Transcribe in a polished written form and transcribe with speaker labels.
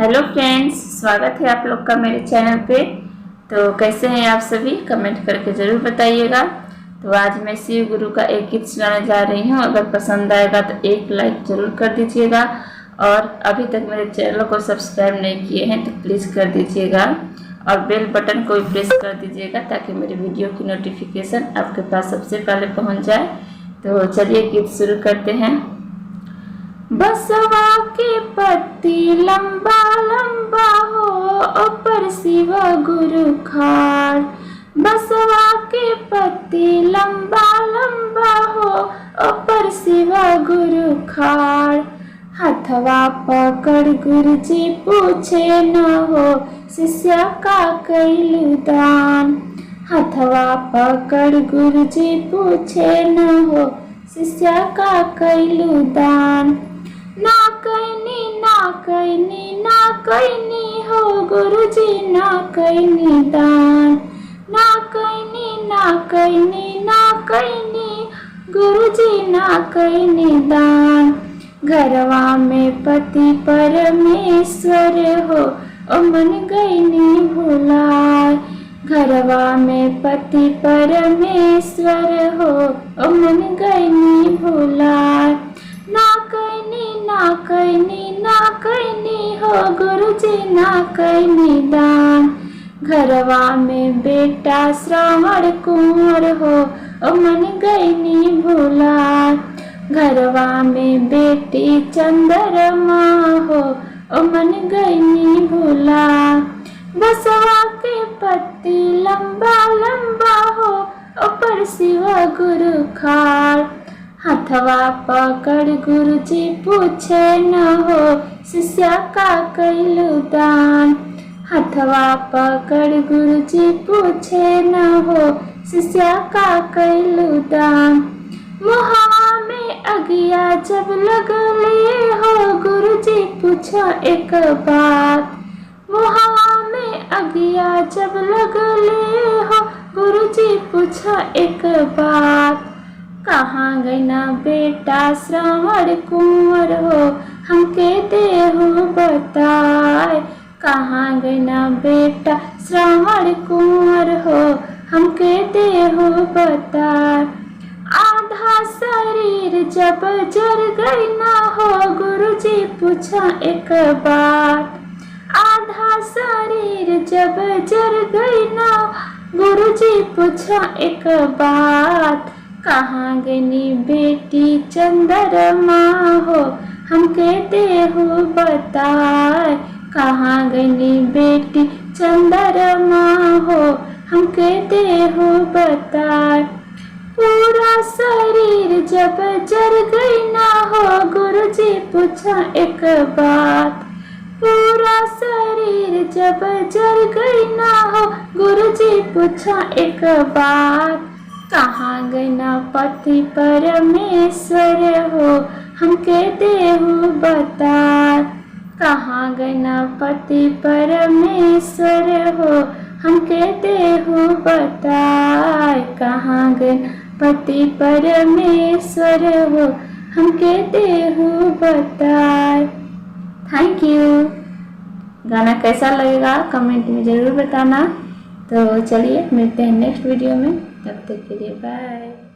Speaker 1: Hello friends, स्वागत है आप लोग का मेरे चैनल पे। तो कैसे हैं आप सभी, कमेंट करके ज़रूर बताइएगा। तो आज मैं शिव गुरु का एक गीत सुनाने जा रही हूँ। अगर पसंद आएगा तो एक लाइक ज़रूर कर दीजिएगा, और अभी तक मेरे चैनल को सब्सक्राइब नहीं किए हैं तो प्लीज़ कर दीजिएगा, और बेल बटन को भी प्रेस कर दीजिएगा ताकि मेरे वीडियो की नोटिफिकेशन आपके पास सबसे पहले पहुँच जाए। तो चलिए गीत शुरू करते हैं। बसवा के पत्ती लंबा लंबा हो, ऊपर शिव गुरु खाड़। बसवा के पत्ती लंबा लंबा हो, ऊपर शिव गुरु खाड़। हथवा पकड़ गुरु जी पूछे न हो, शिष्य का कैलु दान। हथवा पकड़ गुरु जी पूछे न हो, शिष्य का कैलु दान। ना कैनी हो गुरुजी, ना कैनी दान। ना कैनी गुरुजी, ना कैनी दान। घरवा में पति परमेश्वर हो, ओ मन गईनी भुलाए। घरवा में पति परमेश्वर हो, ओ मन गईनी भुलाए। ना कैनी हो गुरुजी, ना कैनी दान। घरवा में बेटा श्रावण कुंवर हो, ओ मन गईनी भुलाए। घरवा में बेटी चंद्रमा हो, ओ मन गईनी भुलाए। बसवा के पत्ती लंबा लंबा हो, ऊपर शिव गुरु खाड़। हथवा पकड़ गुरु जी पूछे न हो, शिष्य का कैलु दान। हथवा पकड़ गुरु जी पूछे न हो, शिष्य का कैलु दान। मुहावा में अगिया जब लगले हो, गुरु जी पूछा एक बात। मुहावा में अगिया जब लगले हो, गुरु जी पूछा एक बात। कहाँ गई ना बेटा श्रावण कुंवर हो, हमके देहु बताए। कहाँ गई ना बेटा श्रावण कुंवर हो, हमके देहु बताए। आधा शरीर जब जर गई ना हो, गुरुजी पूछा एक बात। आधा शरीर जब जर गई ना, गुरुजी पूछा एक बात। कहाँ गई बेटी चंद्रमा हो, हमके देहु बताए। कहाँ गई बेटी चंद्रमा हो, हमके देहु बताए। पूरा शरीर जब जर गई ना हो, गुरुजी पूछा एक बात। पूरा शरीर जब जर गई ना हो, गुरुजी पूछा एक बात। कहाँ गई ना पति परमेश्वर हो, हमके देहु बताए। कहाँ गई ना पति परमेश्वर हो, हमके देहु बताए। कहाँ गई पति परमेश्वर हो, हमके देहु बताए। Thank you. गाना कैसा लगेगा कमेंट में ज़रूर बताना। तो चलिए मिलते हैं नेक्स्ट वीडियो में, तब तक के लिए बाय।